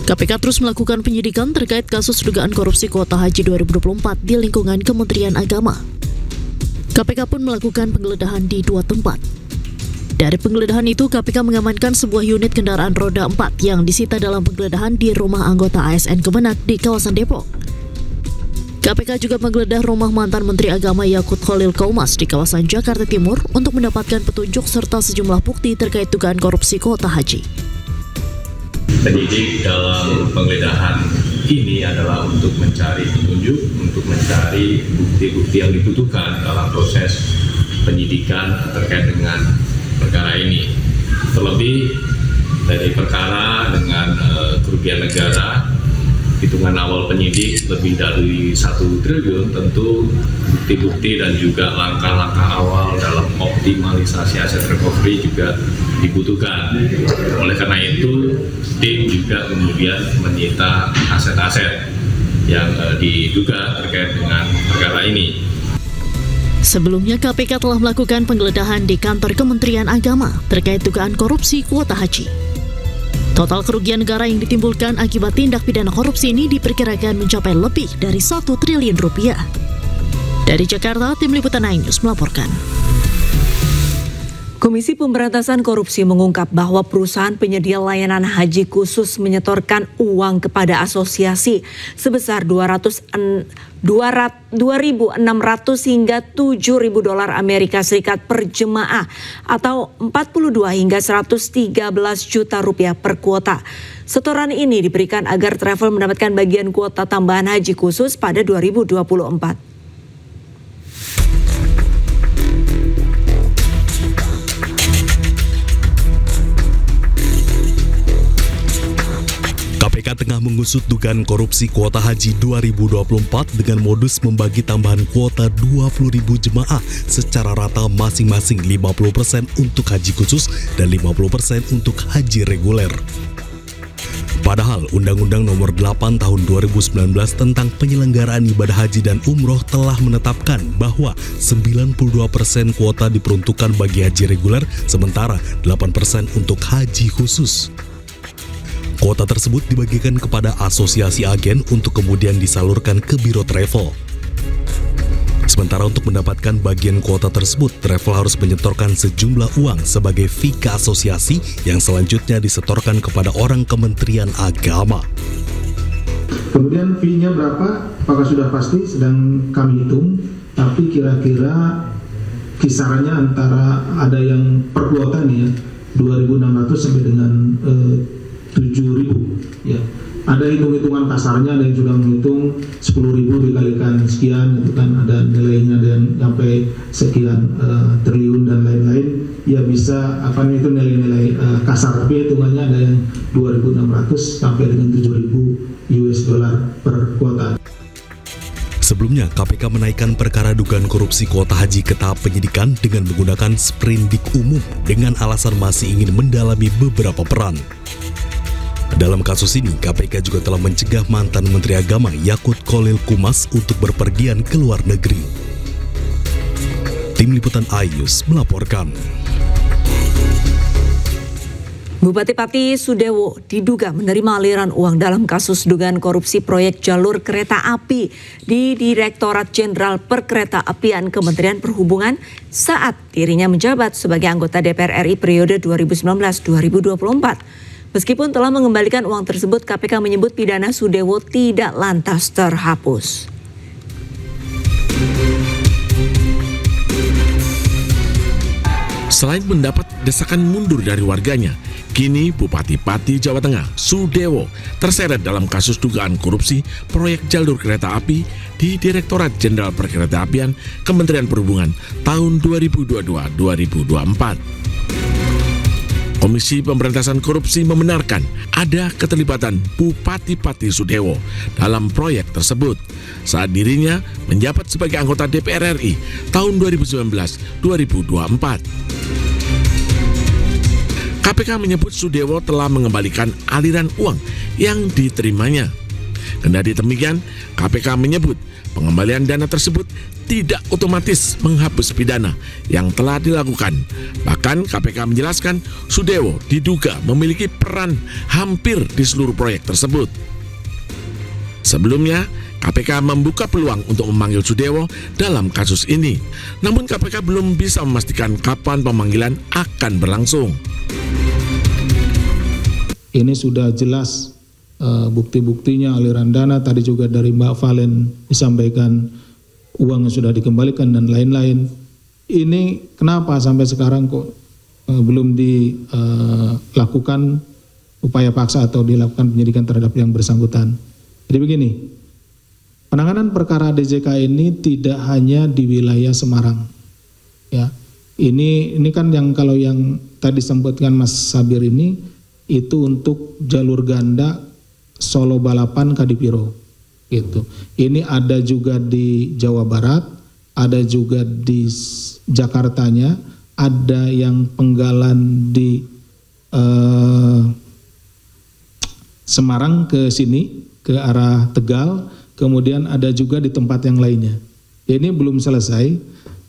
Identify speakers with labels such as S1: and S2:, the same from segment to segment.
S1: KPK terus melakukan penyidikan terkait kasus dugaan korupsi kuota haji 2024 di lingkungan Kementerian Agama. KPK pun melakukan penggeledahan di 2 tempat. Dari penggeledahan itu, KPK mengamankan sebuah unit kendaraan roda 4 yang disita dalam penggeledahan di rumah anggota ASN Kemenak di kawasan Depok. KPK juga menggeledah rumah mantan Menteri Agama Yakut Khalil Qaumas di kawasan Jakarta Timur untuk mendapatkan petunjuk serta sejumlah bukti terkait dugaan korupsi kuota haji.
S2: Penyidik dalam penggeledahan ini adalah untuk mencari petunjuk, untuk mencari bukti-bukti yang dibutuhkan dalam proses penyidikan terkait dengan perkara ini. Terlebih dari perkara dengan kerugian negara, hitungan awal penyidik lebih dari 1 triliun, tentu bukti-bukti dan juga langkah-langkah awal dalam optimalisasi aset recovery juga dibutuhkan. Oleh karena itu, tim juga kemudian menyita aset-aset yang diduga terkait dengan perkara ini.
S1: Sebelumnya, KPK telah melakukan penggeledahan di kantor Kementerian Agama terkait dugaan korupsi kuota haji. Total kerugian negara yang ditimbulkan akibat tindak pidana korupsi ini diperkirakan mencapai lebih dari 1 triliun rupiah. Dari Jakarta, Tim Liputan iNews melaporkan.
S3: Komisi Pemberantasan Korupsi mengungkap bahwa perusahaan penyedia layanan haji khusus menyetorkan uang kepada asosiasi sebesar $2.600 hingga $7.000 Amerika Serikat per jemaah atau 42 hingga 113 juta rupiah per kuota. Setoran ini diberikan agar travel mendapatkan bagian kuota tambahan haji khusus pada 2024.
S4: KPK tengah mengusut dugaan korupsi kuota haji 2024 dengan modus membagi tambahan kuota 20.000 jemaah secara rata masing-masing 50% untuk haji khusus dan 50% untuk haji reguler. Padahal Undang-Undang Nomor 8 Tahun 2019 tentang penyelenggaraan ibadah haji dan umroh telah menetapkan bahwa 92% kuota diperuntukkan bagi haji reguler, sementara 8% untuk haji khusus. Kuota tersebut dibagikan kepada asosiasi agen untuk kemudian disalurkan ke biro travel. Sementara untuk mendapatkan bagian kuota tersebut, travel harus menyetorkan sejumlah uang sebagai fee ke asosiasi yang selanjutnya disetorkan kepada orang Kementerian Agama.
S5: Kemudian fee-nya berapa? Apakah sudah pasti? Sedang kami hitung, tapi kira-kira kisarannya antara ada yang per kuota nih ya, 2.600 sampai dengan 7.000 ya. Ada hitung-hitungan kasarnya, ada yang sudah menghitung 10.000 dikalikan sekian itu kan, ada nilainya, ada yang sampai sekian triliun dan lain-lain ya, bisa apa itu nilai-nilai kasar, tapi hitungannya ada yang 2.600 sampai dengan 7.000 US dollar per kuota.
S4: Sebelumnya, KPK menaikkan perkara dugaan korupsi kuota haji ke tahap penyidikan dengan menggunakan sprindik umum dengan alasan masih ingin mendalami beberapa peran. Dalam kasus ini, KPK juga telah mencegah mantan Menteri Agama Yakut Khalil Qaumas untuk berpergian ke luar negeri. Tim Liputan iNews melaporkan.
S3: Bupati Pati Sudewo diduga menerima aliran uang dalam kasus dugaan korupsi proyek jalur kereta api di Direktorat Jenderal Perkeretaapian Kementerian Perhubungan saat dirinya menjabat sebagai anggota DPR RI periode 2019-2024. Meskipun telah mengembalikan uang tersebut, KPK menyebut pidana Sudewo tidak lantas terhapus.
S6: Selain mendapat desakan mundur dari warganya, kini Bupati Pati Jawa Tengah Sudewo terseret dalam kasus dugaan korupsi proyek jalur kereta api di Direktorat Jenderal Perkeretaapian Kementerian Perhubungan tahun 2022-2024. Komisi Pemberantasan Korupsi membenarkan ada keterlibatan Bupati Pati Sudewo dalam proyek tersebut saat dirinya menjabat sebagai anggota DPR RI tahun 2019-2024. KPK menyebut Sudewo telah mengembalikan aliran uang yang diterimanya. Kendati demikian, KPK menyebut pengembalian dana tersebut tidak otomatis menghapus pidana yang telah dilakukan. Bahkan KPK menjelaskan Sudewo diduga memiliki peran hampir di seluruh proyek tersebut. Sebelumnya, KPK membuka peluang untuk memanggil Sudewo dalam kasus ini. Namun KPK belum bisa memastikan kapan pemanggilan akan berlangsung.
S5: Ini sudah jelas bukti-buktinya, aliran dana, tadi juga dari Mbak Valen disampaikan uang yang sudah dikembalikan dan lain-lain. Ini kenapa sampai sekarang kok belum dilakukan upaya paksa atau dilakukan penyidikan terhadap yang bersangkutan. Jadi begini, penanganan perkara DJK ini tidak hanya di wilayah Semarang. Ya, ini kan yang kalau yang tadi disebutkan Mas Sabir ini itu untuk jalur ganda Solo Balapan Kadipiro gitu. Ini ada juga di Jawa Barat, ada juga di Jakartanya, ada yang penggalan di Semarang ke sini ke arah Tegal, kemudian ada juga di tempat yang lainnya. Ini belum selesai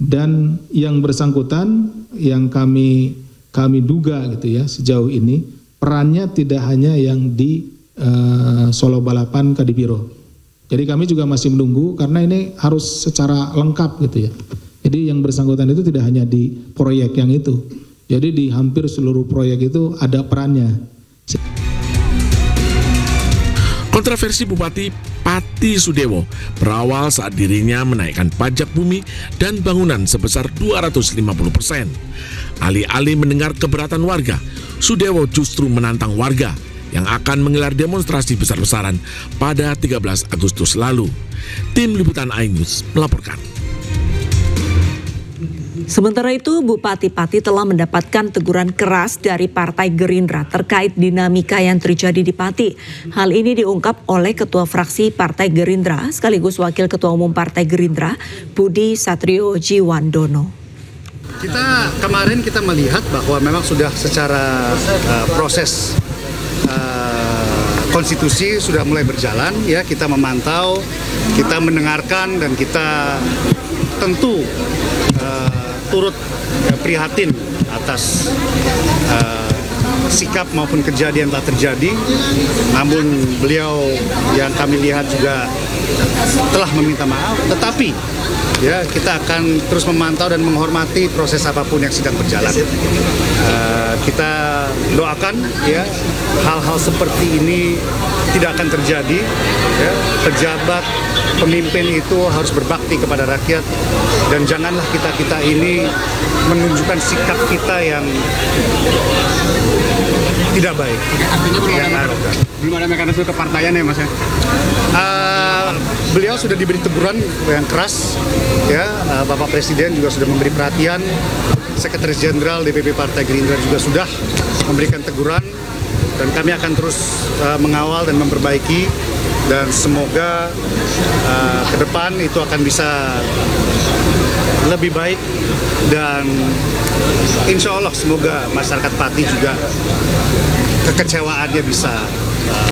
S5: dan yang bersangkutan yang kami duga gitu ya sejauh ini perannya tidak hanya yang di Solo Balapan Kadipiro. Jadi kami juga masih menunggu karena ini harus secara lengkap gitu ya. Jadi yang bersangkutan itu tidak hanya di proyek yang itu. Jadi di hampir seluruh proyek itu ada perannya.
S6: Kontroversi Bupati Pati Sudewo berawal saat dirinya menaikkan pajak bumi dan bangunan sebesar 250%. Alih-alih mendengar keberatan warga, Sudewo justru menantang warga yang akan menggelar demonstrasi besar-besaran pada 13 Agustus lalu. Tim Liputan iNews melaporkan.
S3: Sementara itu, Bupati Pati telah mendapatkan teguran keras dari Partai Gerindra terkait dinamika yang terjadi di Pati. Hal ini diungkap oleh Ketua Fraksi Partai Gerindra sekaligus Wakil Ketua Umum Partai Gerindra, Budi Satrio Jiwandono.
S7: Kemarin kita melihat bahwa memang sudah secara proses konstitusi sudah mulai berjalan, ya kita memantau, kita mendengarkan dan kita tentu turut prihatin atas sikap maupun kejadian telah terjadi. Namun beliau yang kami lihat juga telah meminta maaf, tetapi ya kita akan terus memantau dan menghormati proses apapun yang sedang berjalan. Kita doakan ya hal-hal seperti ini tidak akan terjadi. Ya, pejabat, pemimpin itu harus berbakti kepada rakyat dan janganlah kita ini menunjukkan sikap kita yang tidak baik.
S8: Artinya belum ada mekanisme kepartaian ya Mas ya?
S7: Beliau sudah diberi teguran yang keras, ya Bapak Presiden juga sudah memberi perhatian, Sekretaris Jenderal DPP Partai Gerindra juga sudah memberikan teguran dan kami akan terus mengawal dan memperbaiki dan semoga ke depan itu akan bisa lebih baik dan insya Allah semoga masyarakat Pati juga kekecewaannya bisa